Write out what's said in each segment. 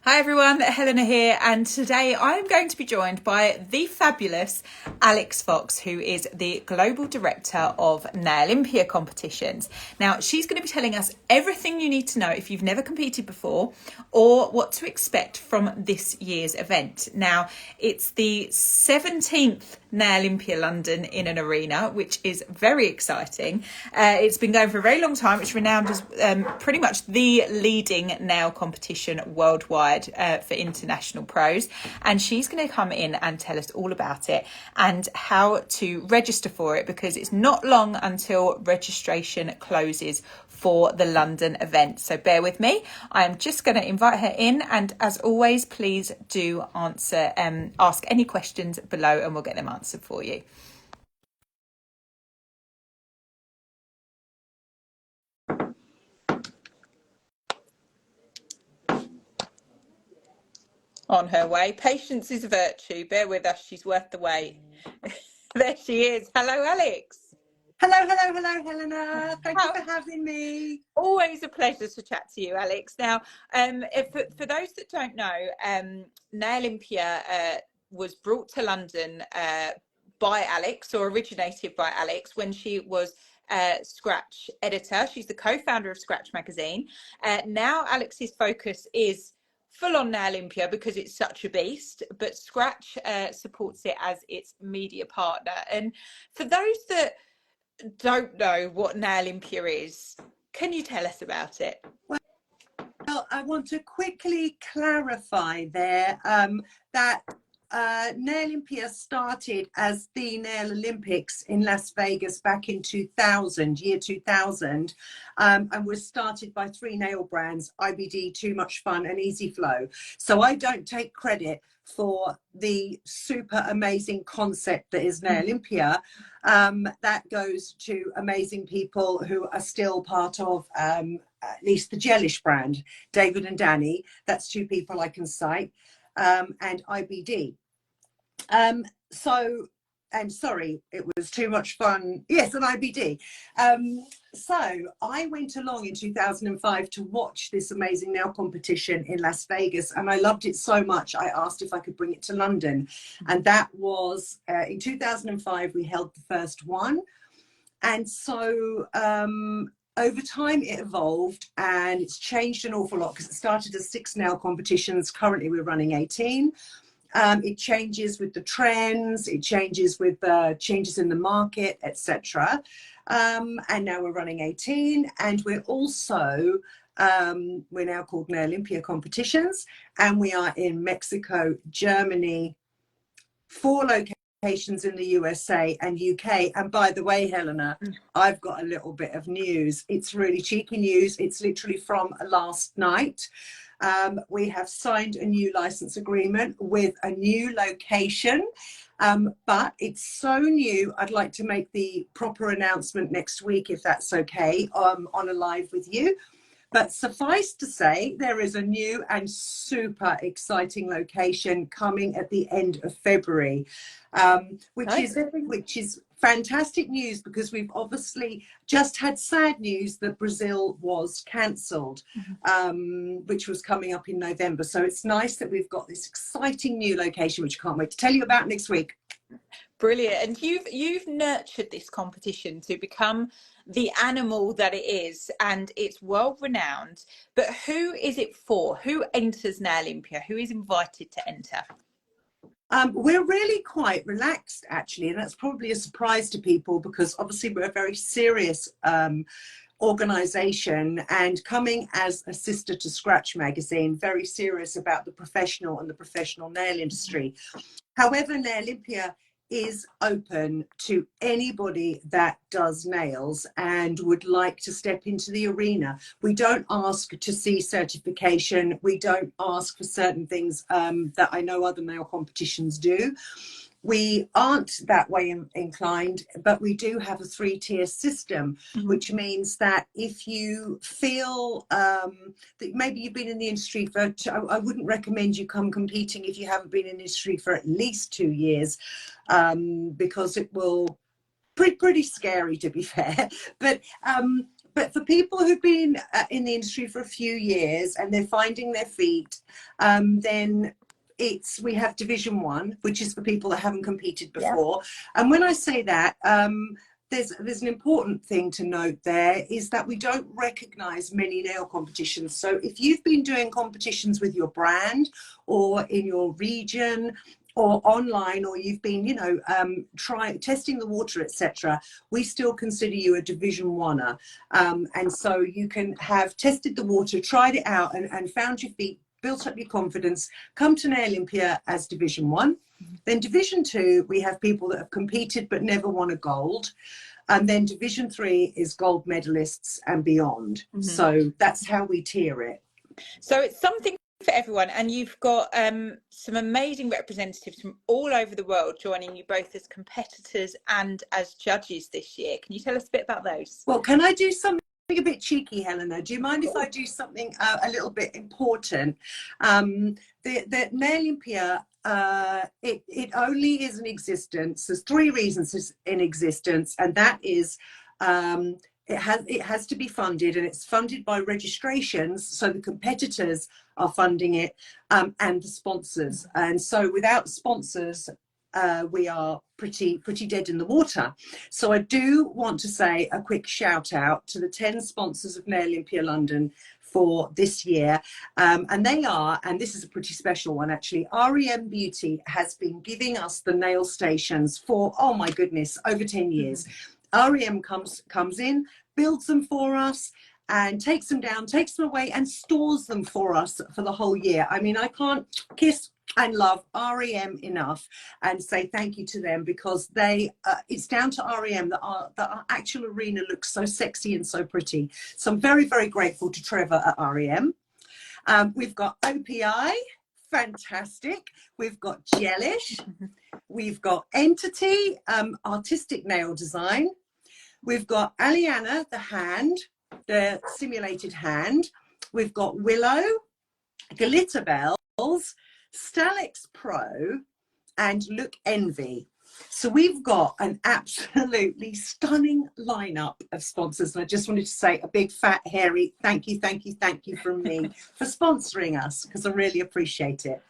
Hi everyone, Helena here, and today I'm going to be joined by the fabulous Alex Fox, who is the Global Director of Nailympia Competitions. Now, she's going to be telling us everything you need to know if you've never competed before or what to expect from this year's event. Now, it's the 17th Nailympia London in an arena, which is very exciting. It's been going for a very long time. It's renowned as pretty much the leading nail competition worldwide for international pros, and she's going to come in and tell us all about it and how to register for it, because it's not long until registration closes for the London event. So bear with me. I'm just going to invite her in, and as always, please do ask any questions below and we'll get them answered for you. On her way. Patience is a virtue. Bear with us. She's worth the wait. There she is. Hello, Alex. Hello, Helena. Thank you for having me. Always a pleasure to chat to you, Alex. Now, for those that don't know, Nailympia was brought to London by Alex, or originated by Alex, when she was Scratch editor. She's the co-founder of Scratch magazine. Now Alex's focus is full on Nailympia because it's such a beast, but Scratch supports it as its media partner. And for those that don't know what Nailympia is, can you tell us about it? Well, I want to quickly clarify there that Nailympia started as the Nail Olympics in Las Vegas back in 2000, year 2000, and was started by three nail brands, IBD, Too Much Fun and Easy Flow. So I don't take credit for the super amazing concept that is Nailympia. That goes to amazing people who are still part of at least the Gelish brand, David and Danny. That's two people I can cite. And IBD. And sorry, it was Too Much Fun. Yes, and IBD. So I went along in 2005 to watch this amazing nail competition in Las Vegas, and I loved it so much I asked if I could bring it to London. And that was in 2005 we held the first one. And so over time it evolved, and it's changed an awful lot, because it started as 6 nail competitions. Currently we're running 18. It changes with the trends, it changes with the changes in the market, etc. And now we're running 18, and we're also we're now called Nailympia Competitions, and we are in Mexico, Germany, 4 locations in the USA and UK. And by the way, Helena, I've got a little bit of news. It's really cheeky news. It's literally from last night. We have signed a new license agreement with a new location, but it's so new, I'd like to make the proper announcement next week, if that's okay, on a live with you. But suffice to say, there is a new and super exciting location coming at the end of February, which is fantastic news, because we've obviously just had sad news that Brazil was cancelled, which was coming up in November. So it's nice that we've got this exciting new location, which I can't wait to tell you about next week. Brilliant. And you've nurtured this competition to become the animal that it is, and it's world renowned. But who is it for? Who enters Nailympia? Who is invited to enter? We're really quite relaxed, actually, and that's probably a surprise to people, because obviously we're a very serious organization, and coming as a sister to Scratch magazine, very serious about the professional and the professional nail industry. However, Nailympia is open to anybody that does nails and would like to step into the arena. We don't ask to see certification. We don't ask for certain things that I know other nail competitions do. We aren't that way inclined, but we do have a 3-tier system, which means that if you feel that maybe you've been in the industry for, I wouldn't recommend you come competing if you haven't been in the industry for at least 2 years, because it will pretty scary, to be fair. But but for people who've been in the industry for a few years and they're finding their feet, then we have Division 1, which is for people that haven't competed before. Yeah. And when I say that, there's an important thing to note there, is that we don't recognise many nail competitions. So if you've been doing competitions with your brand or in your region or online, or you've been, you know, testing the water, etc., we still consider you a Division 1er. And so you can have tested the water, tried it out, and found your feet, built up your confidence, come to Nailympia as Division 1. Then Division 2, we have people that have competed but never won a gold. And then Division 3 is gold medalists and beyond. Mm-hmm. So that's how we tier it. So it's something for everyone, and you've got some amazing representatives from all over the world joining you both as competitors and as judges this year. Can you tell us a bit about those? Well, can I do something a bit cheeky, Helena? Do you mind if I do something a little bit important? The Nailympia, it only is in existence. There's 3 reasons it's in existence, and that is it has to be funded, and it's funded by registrations. So the competitors are funding it, and the sponsors. And so without sponsors, we are pretty dead in the water. So I do want to say a quick shout out to the 10 sponsors of Nailympia London for this year, and they are, and this is a pretty special one actually, REM Beauty has been giving us the nail stations for, oh my goodness, over 10 years. REM comes in, builds them for us, and takes them down, takes them away, and stores them for us for the whole year. I mean, I can't kiss and love REM enough and say thank you to them, because they it's down to REM that our actual arena looks so sexy and so pretty. So I'm very, very grateful to Trevor at REM. We've got OPI, fantastic. We've got Gelish. We've got Entity, artistic nail design. We've got Aliana, the hand, the simulated hand. We've got Willow, Glitter Bells, Stalix Pro, and Look Envy. So we've got an absolutely stunning lineup of sponsors, and I just wanted to say a big fat hairy thank you from me for sponsoring us, because I really appreciate it.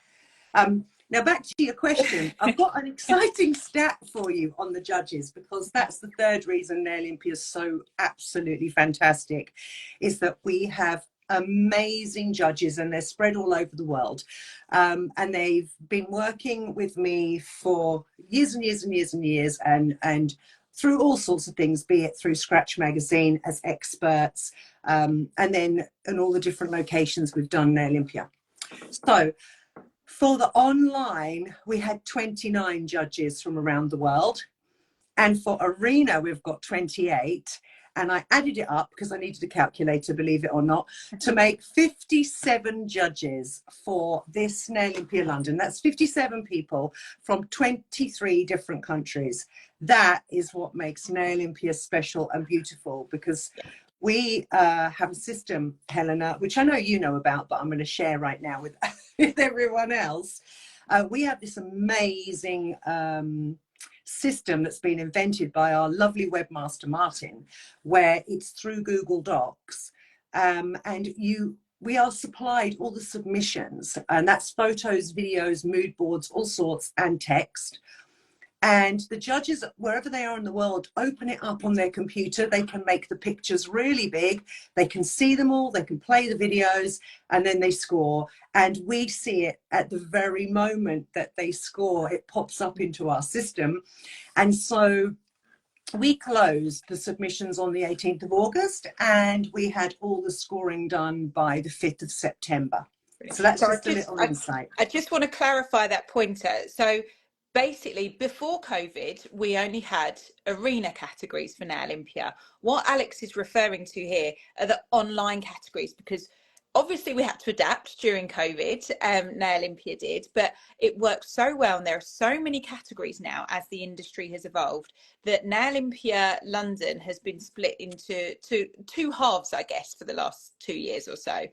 Now back to your question. I've got an exciting stat for you on the judges, because that's the 3rd reason Nailympia is so absolutely fantastic, is that we have amazing judges, and they're spread all over the world, and they've been working with me for years and years and years and years, and through all sorts of things, be it through Scratch Magazine as experts, and then in all the different locations we've done Nailympia. So for the online, we had 29 judges from around the world, and for arena we've got 28. And I added it up because I needed a calculator, believe it or not, to make 57 judges for this Nailympia London. That's 57 people from 23 different countries. That is what makes Nailympia special and beautiful, because we have a system, Helena, which I know you know about, but I'm going to share right now with, with everyone else. We have this amazing system that's been invented by our lovely webmaster Martin, where it's through Google Docs, and we are supplied all the submissions, and that's photos, videos, mood boards, all sorts, and text. And the judges, wherever they are in the world, open it up on their computer. They can make the pictures really big. They can see them all. They can play the videos, and then they score. And we see it at the very moment that they score. It pops up into our system. And so we closed the submissions on the 18th of August, and we had all the scoring done by the 5th of September. So that's just a little insight. I just want to clarify that pointer. So basically, before COVID, we only had arena categories for Nailympia. What Alex is referring to here are the online categories, because obviously we had to adapt during COVID, Nailympia did, but it worked so well, and there are so many categories now as the industry has evolved, that Nailympia London has been split into two halves, I guess, for the last 2 years or so.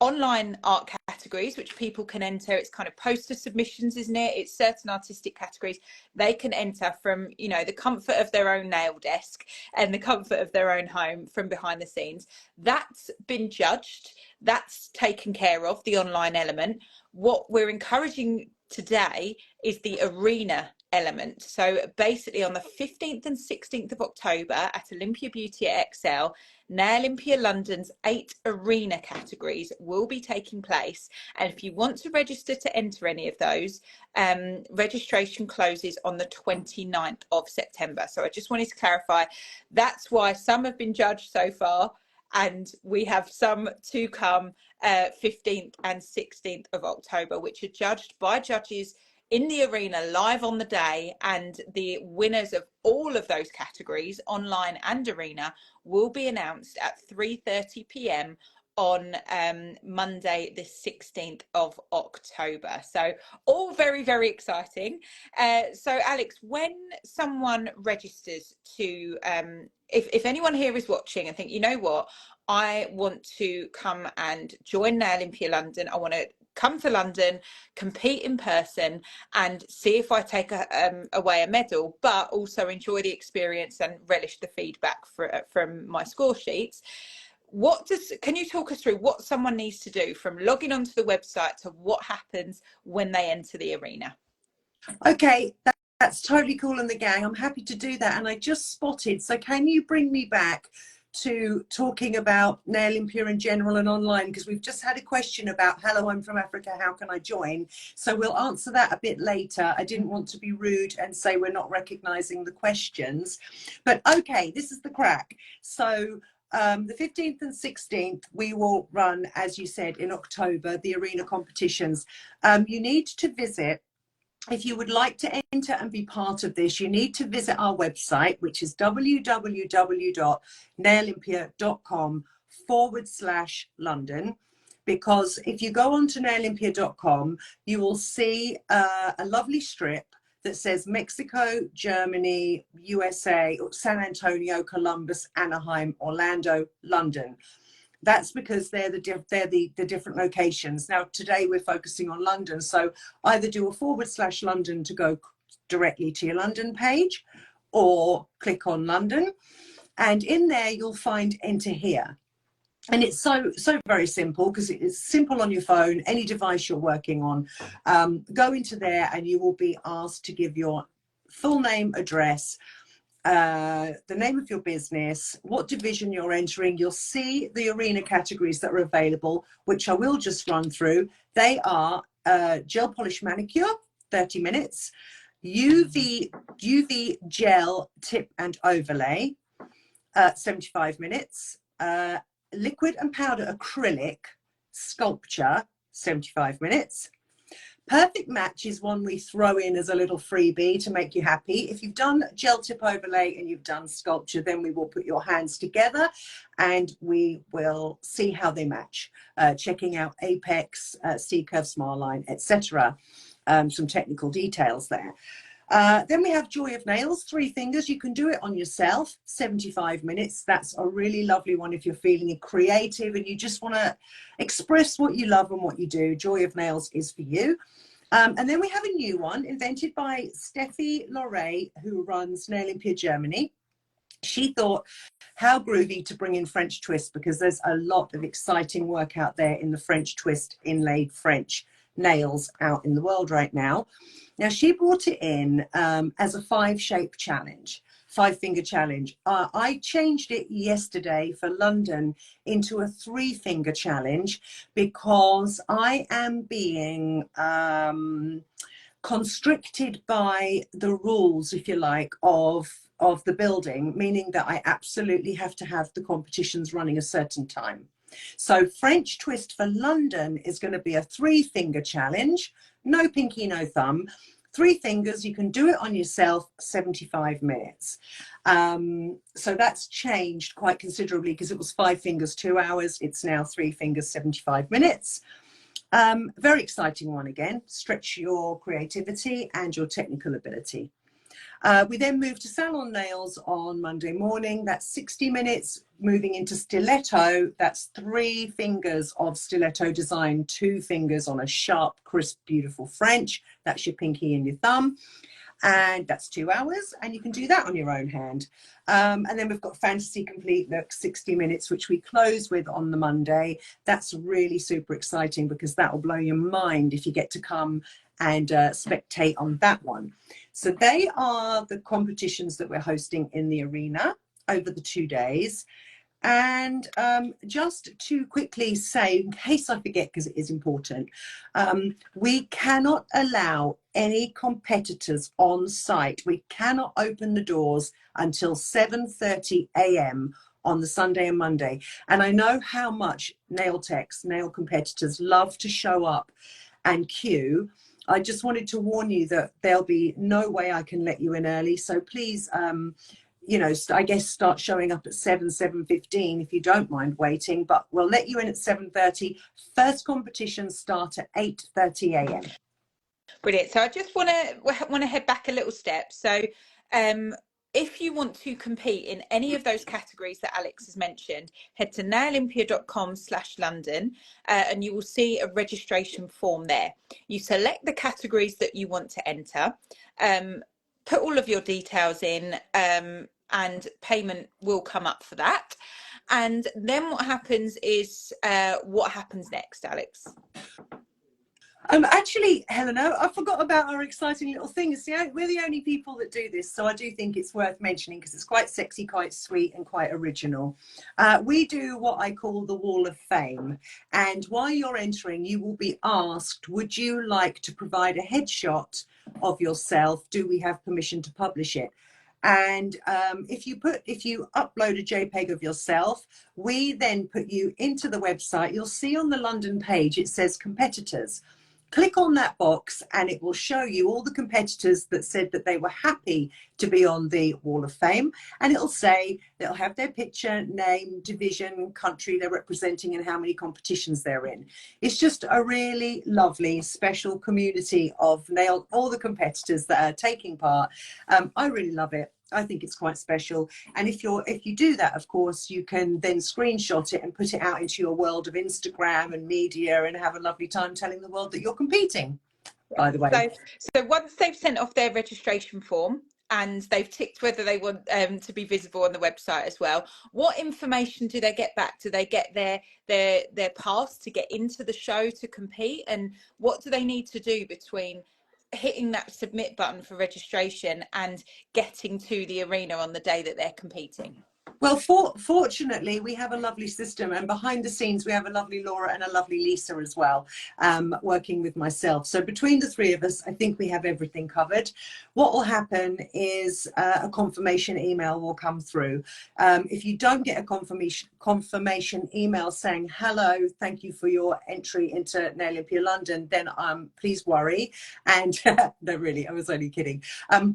online art categories which people can enter. It's kind of poster submissions, isn't it? It's certain artistic categories they can enter from, you know, the comfort of their own nail desk and the comfort of their own home from behind the scenes. That's been judged, that's taken care of, the online element. What we're encouraging today is the arena element. So basically on the 15th and 16th of October at Olympia Beauty at XL, Nailympia London's 8 arena categories will be taking place. And if you want to register to enter any of those, registration closes on the 29th of September. So I just wanted to clarify, that's why some have been judged so far, and we have some to come 15th and 16th of October, which are judged by judges in the arena live on the day, and the winners of all of those categories, online and arena, will be announced at 3:30 p.m. on Monday the 16th of October. So all very, very exciting. So Alex, when someone registers to, if anyone here is watching and think, you know what, I want to come and join Nailympia London, I want to come to London, compete in person, and see if I take away a medal, but also enjoy the experience and relish the feedback from my score sheets. Can you talk us through what someone needs to do from logging onto the website to what happens when they enter the arena? Okay, that's totally cool in the gang. I'm happy to do that. And I just spotted, so can you bring me back to talking about Nailympia in general and online, because we've just had a question about, hello, I'm from Africa, how can I join? So we'll answer that a bit later. I didn't want to be rude and say we're not recognizing the questions, but okay, this is the crack. So the 15th and 16th, we will run, as you said, in October, the arena competitions. You need to visit. If you would like to enter and be part of this, you need to visit our website, which is www.nailympia.com/London. Because if you go on to nailympia.com, you will see a lovely strip that says Mexico, Germany, USA, San Antonio, Columbus, Anaheim, Orlando, London. That's because they're the different locations. Now, today we're focusing on London. So either do a /London to go directly to your London page, or click on London. And in there, you'll find enter here. And it's so very simple, because it's simple on your phone, any device you're working on. Go into there and you will be asked to give your full name, address, the name of your business, what division you're entering. You'll see the arena categories that are available, which I will just run through. They are gel polish manicure, 30 minutes, UV gel tip and overlay, 75 minutes, liquid and powder acrylic sculpture, 75 minutes. Perfect match is one we throw in as a little freebie to make you happy. If you've done gel tip overlay and you've done sculpture, then we will put your hands together and we will see how they match. Checking out apex, C-curve, smile line, etc. Some technical details there. Then we have Joy of Nails, 3 fingers. You can do it on yourself, 75 minutes. That's a really lovely one if you're feeling creative and you just want to express what you love and what you do. Joy of Nails is for you. And then we have a new one invented by Steffi Loray, who runs Nailympia Germany. She thought, how groovy to bring in French twist, because there's a lot of exciting work out there in the French twist inlaid French nails out in the world right now. Now, she brought it in as a 5-shape challenge, 5-finger challenge. I changed it yesterday for London into a 3-finger challenge, because I am being constricted by the rules, if you like, of the building, meaning that I absolutely have to have the competitions running a certain time. So French twist for London is going to be a 3-finger challenge. No pinky, no thumb. 3 fingers, you can do it on yourself, 75 minutes. So that's changed quite considerably, because it was 5 fingers, 2 hours. It's now 3 fingers, 75 minutes. Very exciting one again. Stretch your creativity and your technical ability. We then move to salon nails on Monday morning. That's 60 minutes. Moving into stiletto, that's 3 fingers of stiletto design, 2 fingers on a sharp, crisp, beautiful French. That's your pinky and your thumb. And that's 2 hours, and you can do that on your own hand. And then we've got Fantasy Complete Look, 60 minutes, which we close with on the Monday. That's really super exciting because that will blow your mind if you get to come and spectate on that one. So they are the competitions that we're hosting in the arena over the 2 days. And just to quickly say, in case I forget, because it is important, we cannot allow any competitors on site. We cannot open the doors until 7:30 a.m. on the Sunday and Monday. And I know how much nail techs, nail competitors love to show up and queue. I just wanted to warn you that there'll be no way I can let you in early. So please, you know, I guess start showing up at 7:15 if you don't mind waiting, but we'll let you in at 7:30. First competitions start at 8:30 a.m. Brilliant. So I just want to head back a little step. So if you want to compete in any of those categories that Alex has mentioned, head to nailympia.com/London and you will see a registration form there. You select the categories that you want to enter, put all of your details in, and payment will come up for that. And then what happens is, what happens next, Alex? Actually, Helena, I forgot about our exciting little thing. See, we're the only people that do this, so I do think it's worth mentioning because it's quite sexy, quite sweet, and quite original. We do what I call the Wall of Fame, and while you're entering, you will be asked, would you like to provide a headshot of yourself? Do we have permission to publish it? And if you upload a JPEG of yourself, we then put you into the website. You'll see on the London page, it says competitors. Click on that box and it will show you all the competitors that said that they were happy to be on the Wall of Fame. And it'll say, they'll have their picture, name, division, country they're representing and how many competitions they're in. It's just a really lovely, special community of all the competitors that are taking part. I really love it. I think it's quite special. And if you do that, of course, you can then screenshot it and put it out into your world of Instagram and media and have a lovely time telling the world that you're competing, by the way. So once they've sent off their registration form and they've ticked whether they want to be visible on the website as well, what information do they get back? Do they get their pass to get into the show to compete? And what do they need to do between hitting that submit button for registration and getting to the arena on the day that they're competing? Well, fortunately, we have a lovely system, and behind the scenes, we have a lovely Laura and a lovely Lisa as well, working with myself. So between the 3 of us, I think we have everything covered. What will happen is a confirmation email will come through. If you don't get a confirmation email saying, hello, thank you for your entry into Nailympia London, then please worry. And no, really, I was only kidding.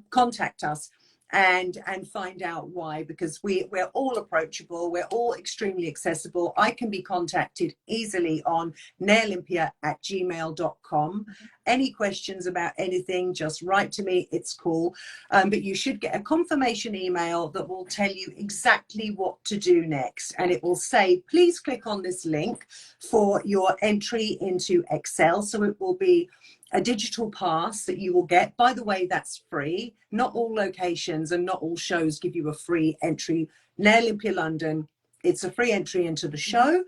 Contact us. And find out why, because we're all approachable, we're all extremely accessible. I can be contacted easily on nailympia@gmail.com. Any questions about anything, just write to me, it's cool. But you should get a confirmation email that will tell you exactly what to do next. And it will say, please click on this link for your entry into Excel. So it will be a digital pass that you will get. By the way, that's free. Not all locations and not all shows give you a free entry. Nailympia London, it's a free entry into the show.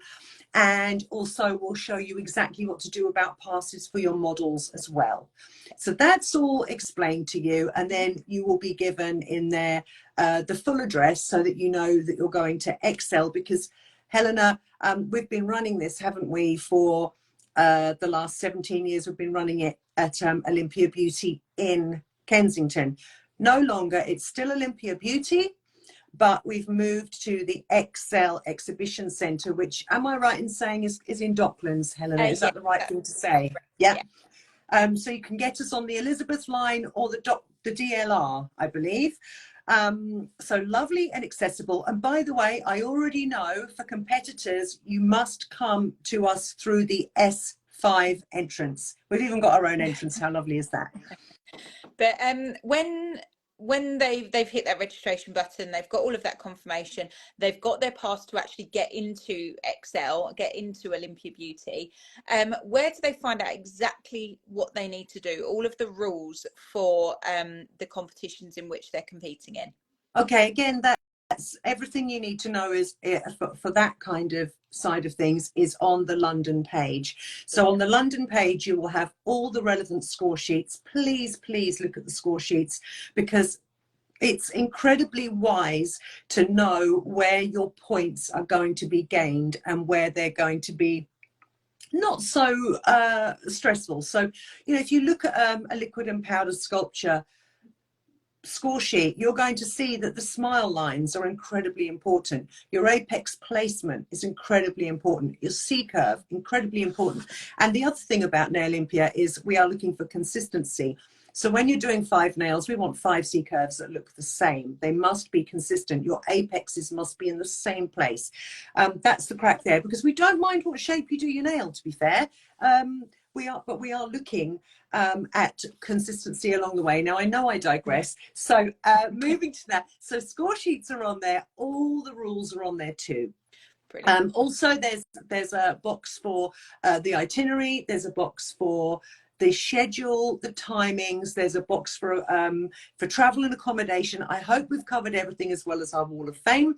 And also we'll show you exactly what to do about passes for your models as well. So that's all explained to you. And then you will be given in there the full address so that you know that you're going to Excel, because Helena, we've been running this, haven't we, for the last 17 years. We've been running it at Olympia Beauty in Kensington. No longer, it's still Olympia Beauty, but we've moved to the Excel Exhibition Centre, which, am I right in saying, is in Docklands, Helena? Is that the right thing to say? Yeah. So you can get us on the Elizabeth line or the DLR, I believe. So lovely and accessible. And by the way, I already know for competitors, you must come to us through the S5 entrance. We've even got our own entrance. How lovely is that? But when when they've hit that registration button, they've got all of that confirmation, they've got their pass to actually get into Excel, get into Olympia Beauty, where do they find out exactly what they need to do, all of the rules for the competitions in which they're competing in? Okay, again, that's everything you need to know is for that kind of side of things is on the London page. So on the London page, you will have all the relevant score sheets. Please, please look at the score sheets, because it's incredibly wise to know where your points are going to be gained and where they're going to be not so stressful. So, you know, if you look at a liquid and powder sculpture score sheet, you're going to see that the smile lines are incredibly important. Your apex placement is incredibly important. Your C curve, incredibly important. And the other thing about Nailympia is we are looking for consistency. So when you're doing 5 nails, we want 5 C curves that look the same. They must be consistent. Your apexes must be in the same place. That's the crack there, because we don't mind what shape you do your nail, to be fair. We are looking at consistency along the way. Now, I know I digress. So moving to that. So score sheets are on there. All the rules are on there too. Also, there's a box for the itinerary. There's a box for the schedule, the timings. There's a box for travel and accommodation. I hope we've covered everything, as well as our Wall of Fame.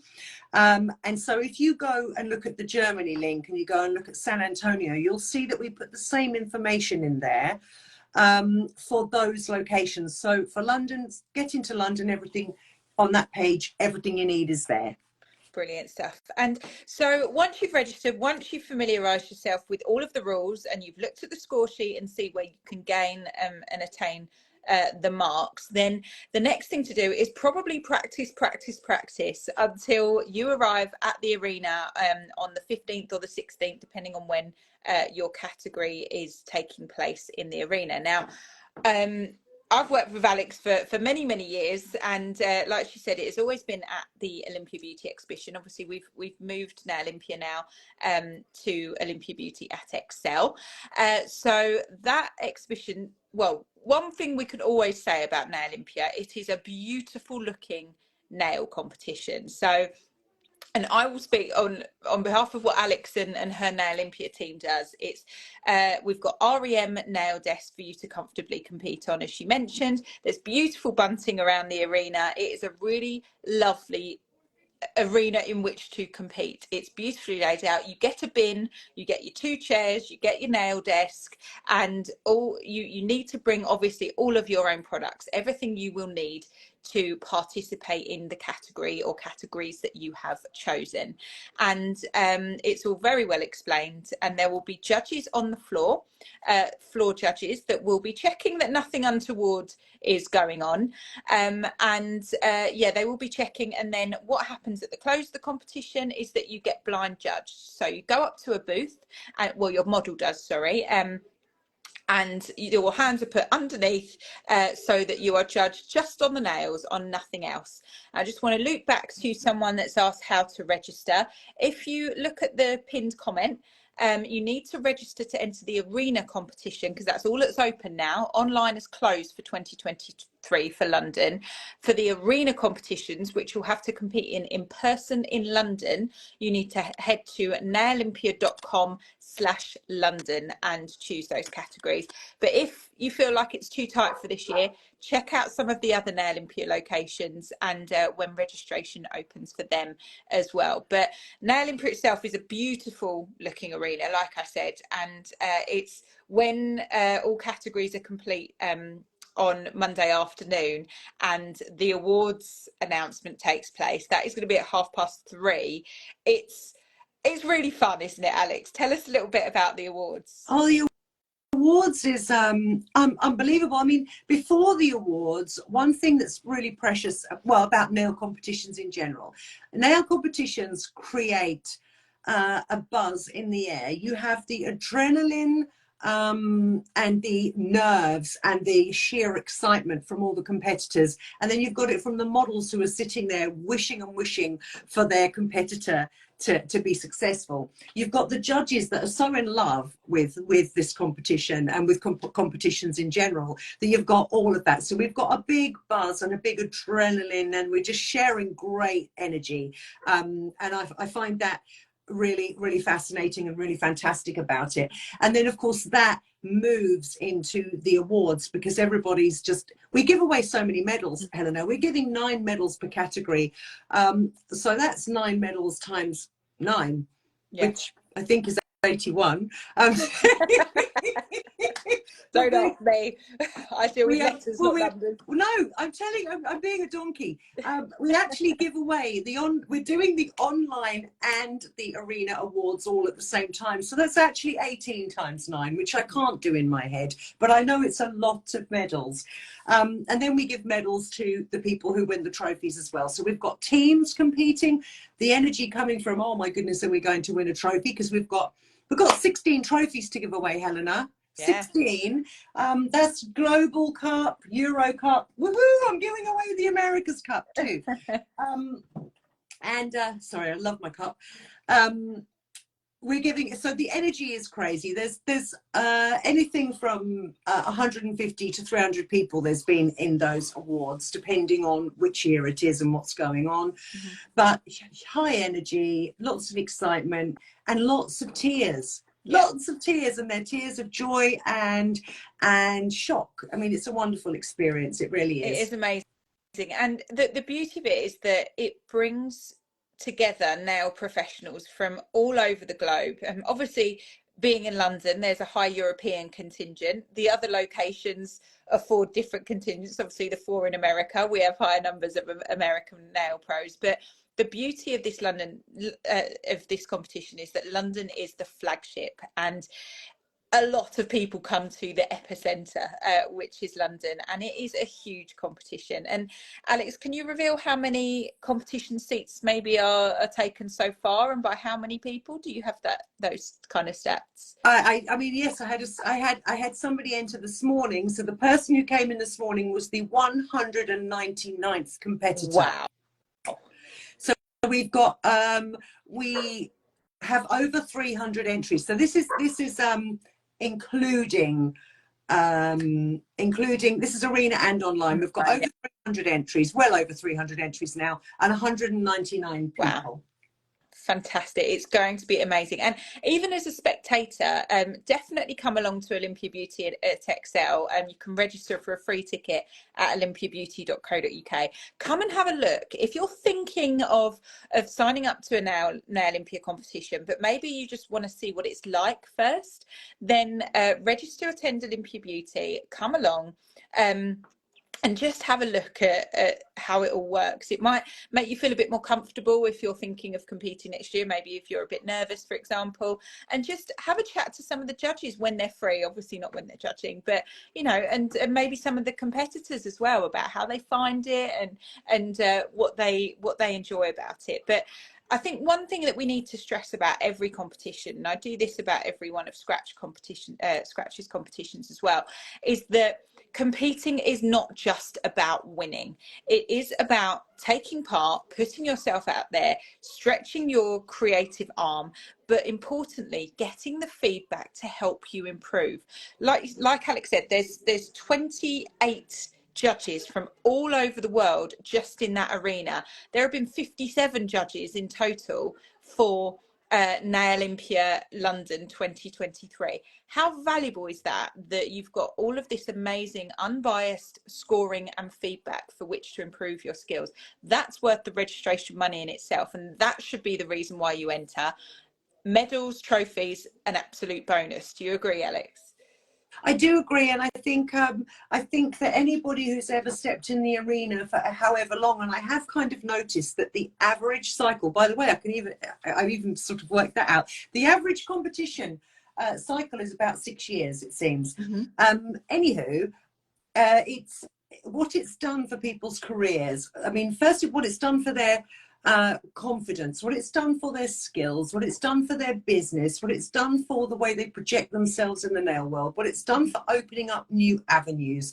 And so if you go and look at the Germany link and you go and look at San Antonio, you'll see that we put the same information in there for those locations. So for London, get into London, everything on that page, everything you need is there. Brilliant stuff. And so once you've registered, once you've familiarised yourself with all of the rules and you've looked at the score sheet and see where you can gain and attain the marks, then the next thing to do is probably practice until you arrive at the arena on the 15th or the 16th, depending on when your category is taking place in the arena. Now, I've worked with Alex for many years, and like she said, it has always been at the Olympia Beauty exhibition. Obviously, we've moved Nailympia now to Olympia Beauty at Excel. So that exhibition, well, one thing we could always say about Nailympia, it is a beautiful looking nail competition. So, and I will speak on behalf of what Alex and her Nailympia team does. It's we've got REM nail desks for you to comfortably compete on, as she mentioned. There's beautiful bunting around the arena. It is a really lovely arena in which to compete. It's beautifully laid out. You get a bin, you get your 2 chairs, you get your nail desk, and all you need to bring obviously all of your own products, everything you will need to participate in the category or categories that you have chosen. And it's all very well explained, and there will be judges on the floor, floor judges that will be checking that nothing untoward is going on, yeah, they will be checking. And then what happens at the close of the competition is that you get blind judged. So you go up to a booth, and well, your model does, sorry, and your hands are put underneath so that you are judged just on the nails, on nothing else. I just want to loop back to someone that's asked how to register. If you look at the pinned comment, you need to register to enter the arena competition, because that's all that's open now. Online is closed for 2023 for London. For the arena competitions, which you'll have to compete in person in London, you need to head to nailympia.com/London and choose those categories. But if you feel like it's too tight for this year, check out some of the other Nailympia locations, and when registration opens for them as well. But Nailympia itself is a beautiful looking arena, like I said, and it's when all categories are complete on Monday afternoon and the awards announcement takes place. That is going to be at 3:30. It's really fun, isn't it, Alex? Tell us a little bit about the awards. Oh, the awards is unbelievable. I mean, before the awards, one thing that's really precious, well, about nail competitions in general, nail competitions create a buzz in the air. You have the adrenaline and the nerves and the sheer excitement from all the competitors, and then you've got it from the models who are sitting there wishing and wishing for their competitor to be successful. You've got the judges that are so in love with this competition and with competitions in general, that you've got all of that. So we've got a big buzz and a big adrenaline, and we're just sharing great energy. And I find that really, really fascinating and really fantastic about it. And then of course that moves into the awards, because everybody's just, we give away so many medals, Helena. We're giving 9 medals per category, so that's 9 medals times 9, yeah, which I think is 81. Don't ask me. I deal with letters, not numbers. No, I'm telling you, I'm being a donkey. We actually give away we're doing the online and the arena awards all at the same time. So that's actually 18 times 9, which I can't do in my head, but I know it's a lot of medals. And then we give medals to the people who win the trophies as well. So we've got teams competing, the energy coming from, oh my goodness, are we going to win a trophy? Because we've got 16 trophies to give away, Helena. Yeah. 16. That's Global Cup, Euro Cup. Woohoo! I'm giving away the America's Cup too. Sorry, I love my cup. We're giving, so the energy is crazy. There's anything from 150 to 300 people there's been in those awards, depending on which year it is and what's going on. Mm-hmm. But high energy, lots of excitement, and lots of tears. Yeah. Lots of tears, and they're tears of joy and shock. I mean, it's a wonderful experience. It really is. It is amazing. And the beauty of it is that it brings together nail professionals from all over the globe. And obviously, being in London, there's a high European contingent. The other locations are 4 different contingents. Obviously, the 4 in America, we have higher numbers of American nail pros. But the beauty of this this competition is that London is the flagship, and a lot of people come to the epicenter, which is London, and it is a huge competition. And Alex, can you reveal how many competition seats maybe are taken so far, and by how many people? Do you have those kind of stats? I mean, yes, I had somebody enter this morning. So the person who came in this morning was the 199th competitor. Wow. So we've got we have over 300 entries. So this is including this is arena and online. We've got over 300 entries, well over 300 entries now, and 199 people. Wow. Fantastic. It's going to be amazing. And even as a spectator, definitely come along to Olympia Beauty at Excel, and you can register for a free ticket at olympiabeauty.co.uk. Come and have a look. If you're thinking of signing up to a Nailympia competition, but maybe you just want to see what it's like first, then register, attend Olympia Beauty, come along, and just have a look at how it all works. It might make you feel a bit more comfortable if you're thinking of competing next year, maybe if you're a bit nervous, for example, and just have a chat to some of the judges when they're free, obviously not when they're judging, but, you know, and maybe some of the competitors as well, about how they find it and what they enjoy about it. But I think one thing that we need to stress about every competition, and I do this about every one of Scratch's competitions as well, is that competing is not just about winning. It is about taking part, putting yourself out there, stretching your creative arm, but importantly, getting the feedback to help you improve. Like Alex said, there's 28 judges from all over the world just in that arena. There have been 57 judges in total for Nailympia London 2023. How valuable is that you've got all of this amazing unbiased scoring and feedback for which to improve your skills? That's worth the registration money in itself, and that should be the reason why you enter. Medals, trophies, an absolute bonus. Do you agree, Alex? I do agree, and I think that anybody who's ever stepped in the arena for however long, and I have kind of noticed that the average cycle, by the way, I've even sort of worked that out. The average competition cycle is about 6 years, it seems. Mm-hmm. Anywho, it's what it's done for people's careers. I mean, first of all, what it's done for their confidence, what it's done for their skills, what it's done for their business, what it's done for the way they project themselves in the nail world, what it's done for opening up new avenues.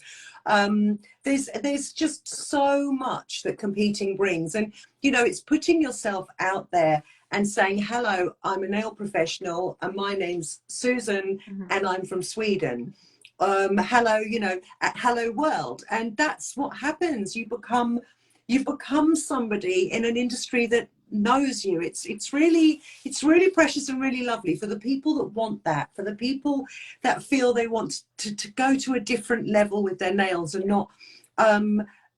There's just so much that competing brings, and you know, it's putting yourself out there and saying, hello, I'm a nail professional and my name's Susan and I'm from Sweden. Hello, you know, hello world. And that's what happens. You become somebody in an industry that knows you. It's really precious and really lovely for the people that want that, for the people that feel they want to go to a different level with their nails and not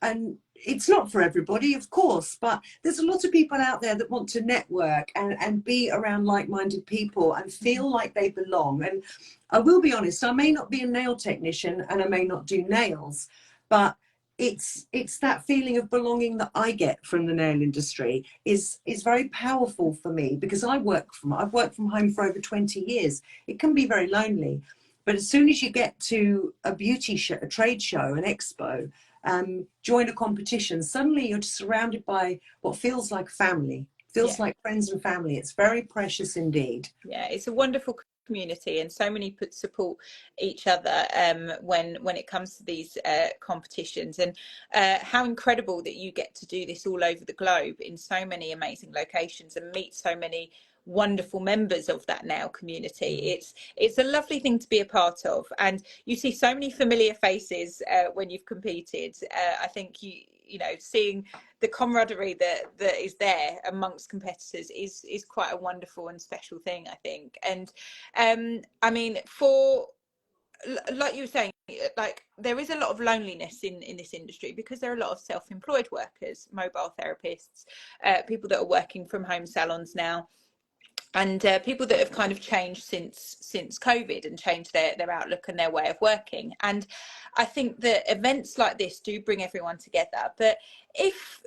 and it's not for everybody, of course, but there's a lot of people out there that want to network and be around like-minded people and feel like they belong. And I will be honest, I may not be a nail technician and I may not do nails, but it's that feeling of belonging that I get from the nail industry is very powerful for me, because I've worked from home for over 20 years. It can be very lonely, but as soon as you get to a beauty show, a trade show, an expo, join a competition, suddenly you're surrounded by what feels like family, feels like friends and family. It's very precious indeed. Yeah, it's a wonderful community, and so many support each other when it comes to these competitions. And how incredible that you get to do this all over the globe in so many amazing locations and meet so many wonderful members of that nail community. It's a lovely thing to be a part of, and you see so many familiar faces when you've competed. I think you know, seeing the camaraderie that is there amongst competitors is quite a wonderful and special thing, I think. And I mean, for like you were saying, like there is a lot of loneliness in this industry, because there are a lot of self-employed workers, mobile therapists, people that are working from home salons now, and people that have kind of changed since COVID and changed their outlook and their way of working. And I think that events like this do bring everyone together. But if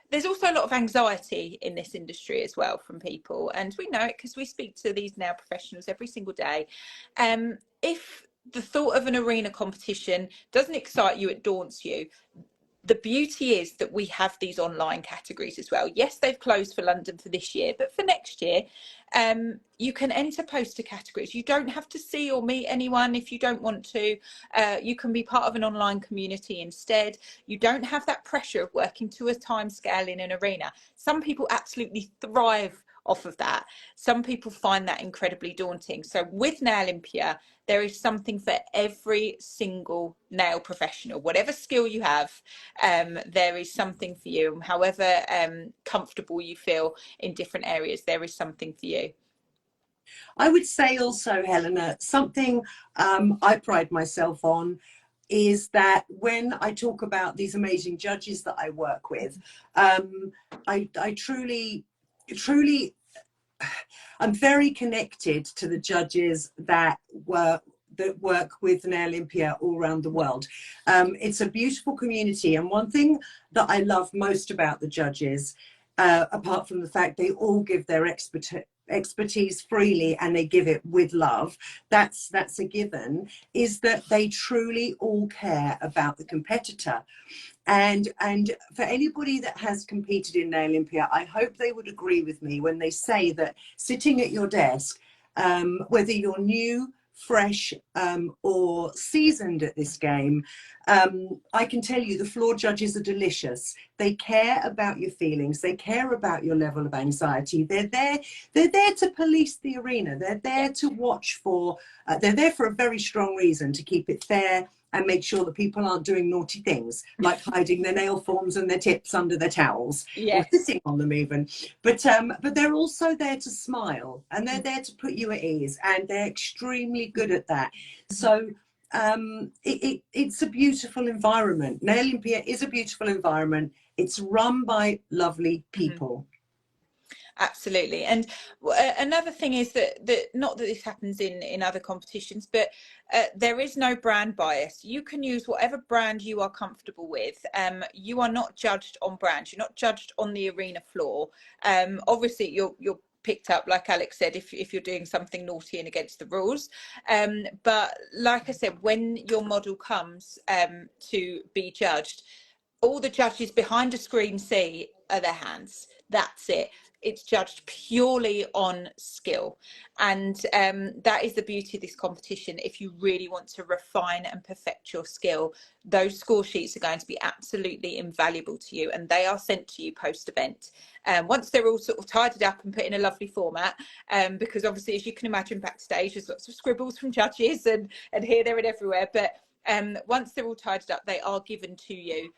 there's also a lot of anxiety in this industry as well from people, and we know it because we speak to these nail professionals every single day. If the thought of an arena competition doesn't excite you, it daunts you, the beauty is that we have these online categories as well. Yes, they've closed for London for this year, but for next year, you can enter poster categories. You don't have to see or meet anyone if you don't want to. You can be part of an online community instead. You don't have that pressure of working to a time scale in an arena. Some people absolutely thrive off of that. Some people find that incredibly daunting. So with Nailympia, there is something for every single nail professional. Whatever skill you have, there is something for you. However comfortable you feel in different areas, there is something for you. I would say also, Helena, something I pride myself on is that when I talk about these amazing judges that I work with, I truly, I'm very connected to the judges that work with Nailympia all around the world. It's a beautiful community, and one thing that I love most about the judges, apart from the fact they all give their expertise freely and they give it with love, that's a given, is that they truly all care about the competitor. And for anybody that has competed in Nailympia, I hope they would agree with me when they say that sitting at your desk, whether you're new, fresh, or seasoned at this game, I can tell you the floor judges are delicious. They care about your feelings. They care about your level of anxiety. They're there to police the arena. They're there to watch for, they're there for a very strong reason, to keep it fair and make sure that people aren't doing naughty things like hiding their nail forms and their tips under their towels, or sitting on them even. But they're also there to smile, and they're there to put you at ease, and they're extremely good at that. So it's a beautiful environment. Nailympia is a beautiful environment. It's run by lovely people. Absolutely. And another thing is that not that this happens in other competitions, but there is no brand bias. You can use whatever brand you are comfortable with. You are not judged on brands. You're not judged on the arena floor. Obviously, you're picked up, like Alex said, if you're doing something naughty and against the rules. But like I said, when your model comes to be judged, all the judges behind a screen see are their hands. That's it. it's judged purely on skill. And that is the beauty of this competition. If you really want to refine and perfect your skill, those score sheets are going to be absolutely invaluable to you, and they are sent to you post event. Once they're all sort of tidied up and put in a lovely format, because obviously, as you can imagine, backstage there's lots of scribbles from judges and here, there and everywhere. But once they're all tidied up, they are given to you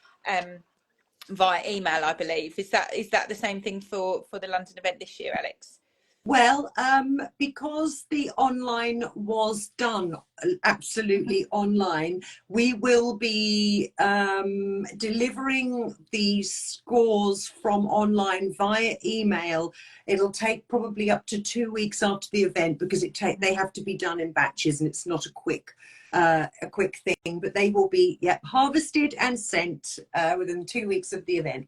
via email, I believe. Is that the same thing for the London event this year, Alex? Well, because the online was done absolutely online, we will be delivering these scores from online via email. It'll take probably up to 2 weeks after the event, because they have to be done in batches, and it's not a quick thing. But they will be harvested and sent within 2 weeks of the event.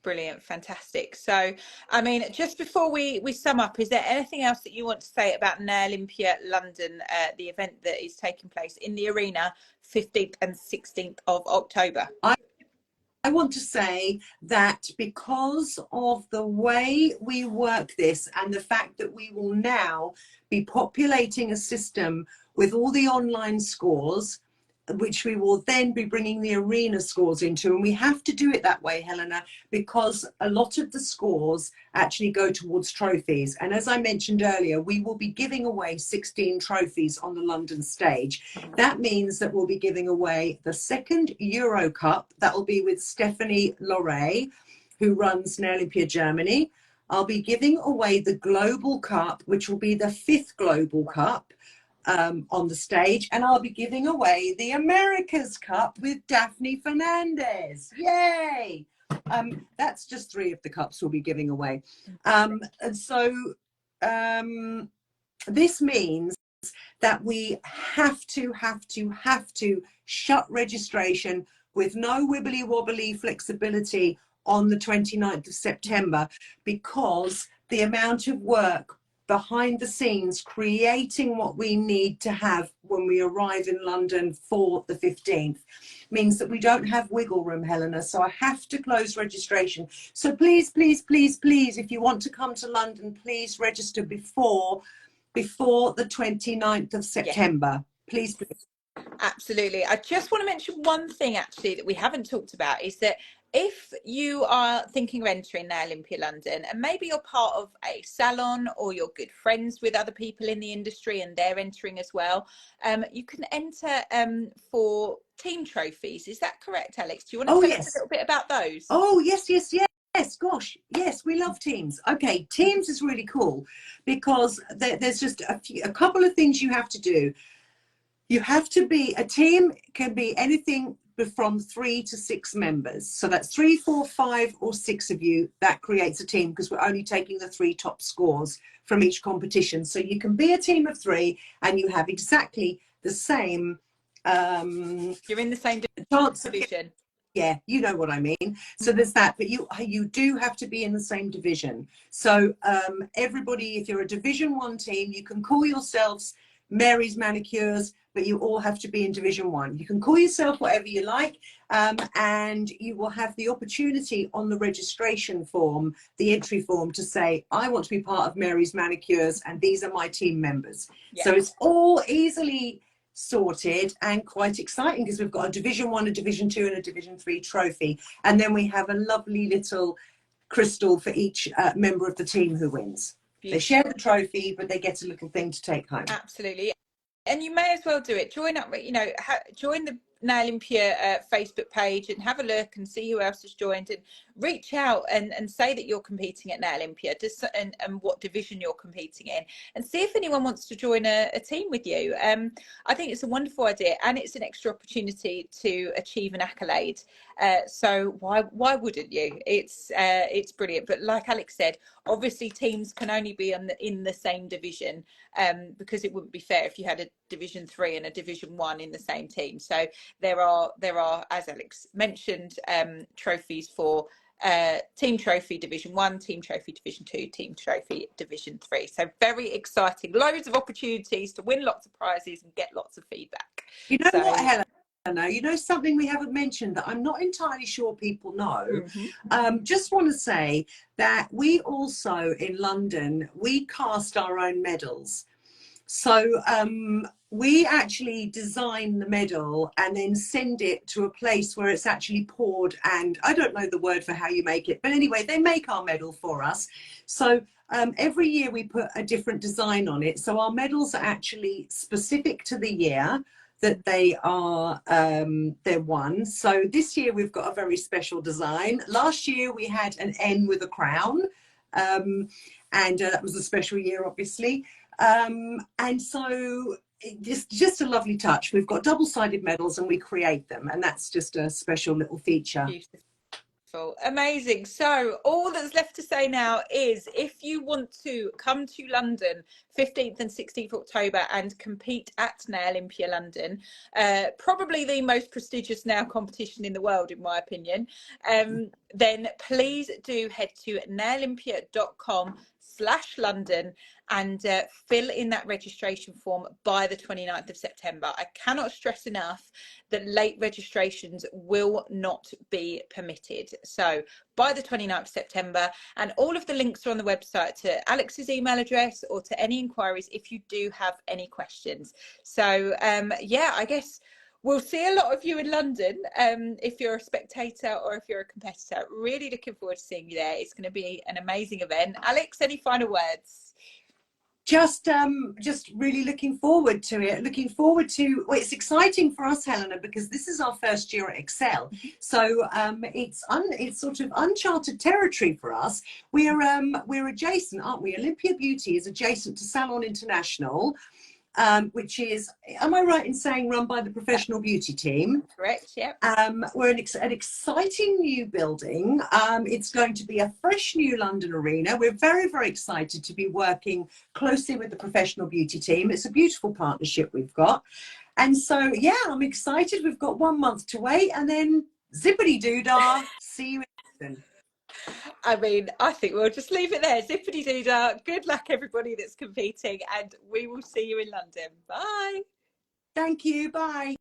Brilliant, fantastic. So, I mean, just before we sum up, is there anything else that you want to say about Nailympia London, the event that is taking place in the arena 15th and 16th of October? I want to say that because of the way we work this, and the fact that we will now be populating a system with all the online scores, which we will then be bringing the arena scores into. And we have to do it that way, Helena, because a lot of the scores actually go towards trophies. And as I mentioned earlier, we will be giving away 16 trophies on the London stage. That means that we'll be giving away the second Euro Cup. That will be with Stephanie Loray, who runs Nailympia Germany. I'll be giving away the Global Cup, which will be the 5th Global Cup on the stage, and I'll be giving away the America's Cup with Daphne Fernandez. Yay! That's just 3 of the cups we'll be giving away. And so this means that we have to shut registration with no wibbly wobbly flexibility on the 29th of September, because the amount of work behind the scenes creating what we need to have when we arrive in London for the 15th means that we don't have wiggle room, Helena. So I have to close registration. So please, please, please, please, if you want to come to London, please register before the 29th of September. Please, please. Absolutely. I just want to mention one thing actually that we haven't talked about, is that if you are thinking of entering Nailympia London, and maybe you're part of a salon or you're good friends with other people in the industry and they're entering as well, you can enter for team trophies. Is that correct, Alex? Do you want to tell us a little bit about those? Oh, yes, yes, yes. Yes, gosh, yes, we love teams. Okay, teams is really cool, because there's just a couple of things you have to do. You have to be, a team can be anything from 3 to 6 members. So that's 3, 4, 5 or 6 of you. That creates a team, because we're only taking the 3 top scores from each competition. So you can be a team of 3 and you have exactly the same you're in the same division. Yeah, you know what I mean. So there's that, but you do have to be in the same division. So everybody, if you're a Division 1 team, you can call yourselves Mary's Manicures, but you all have to be in Division 1. You can call yourself whatever you like, and you will have the opportunity on the registration form, the entry form, to say, I want to be part of Mary's Manicures and these are my team members. Yeah. So it's all easily sorted and quite exciting, because we've got a Division 1, a Division 2 and a Division 3 trophy, and then we have a lovely little crystal for each member of the team who wins. Beautiful. They share the trophy, but they get a little thing to take home. Absolutely. And you may as well do it. Join up, join the Nailympia Facebook page and have a look and see who else has joined, and reach out and say that you're competing at Nailympia, and what division you're competing in, and see if anyone wants to join a team with you. I think it's a wonderful idea, and it's an extra opportunity to achieve an accolade. So why wouldn't you? It's brilliant. But like Alex said, obviously teams can only be in the same division, because it wouldn't be fair if you had a Division 3 and a Division 1 in the same team. So there are, as Alex mentioned, trophies for Team Trophy Division 1, Team Trophy Division 2, Team Trophy Division 3. So very exciting. Loads of opportunities to win lots of prizes and get lots of feedback. You know what, Helen? Helena, you know something we haven't mentioned that I'm not entirely sure people know? Just want to say that we also, in London, we cast our own medals. So we actually design the medal and then send it to a place where it's actually poured, and I don't know the word for how you make it, but anyway, they make our medal for us. So every year we put a different design on it. So our medals are actually specific to the year that they are they're won. So this year we've got a very special design. Last year we had an N with a crown, and that was a special year, obviously. And so just a lovely touch. We've got double-sided medals and we create them, and that's just a special little feature. Beautiful. Amazing. So all that's left to say now is, if you want to come to London 15th and 16th October and compete at Nailympia London, probably the most prestigious nail competition in the world, in my opinion, then please do head to nailympia.com/London and fill in that registration form by the 29th of September. I cannot stress enough that late registrations will not be permitted. So by the 29th of September, and all of the links are on the website to Alex's email address or to any inquiries if you do have any questions. So yeah, I guess we'll see a lot of you in London if you're a spectator or if you're a competitor. Really looking forward to seeing you there. It's going to be an amazing event. Alex, any final words? Just really looking forward to it. Looking forward to, well, it's exciting for us, Helena, because this is our first year at Excel. So it's sort of uncharted territory for us. We're adjacent, aren't we? Olympia Beauty is adjacent to Salon International, which is, am I right in saying, run by the professional beauty team? Correct, yeah. We're in an exciting new building. It's going to be a fresh new London arena. We're very, very excited to be working closely with the professional beauty team. It's a beautiful partnership we've got. And so, yeah, I'm excited. We've got 1 month to wait, and then zippity-doo-dah, see you in London. I mean, I think we'll just leave it there. Zippity-doo-dah. Good luck, everybody that's competing, and we will see you in London. Bye. Thank you. Bye.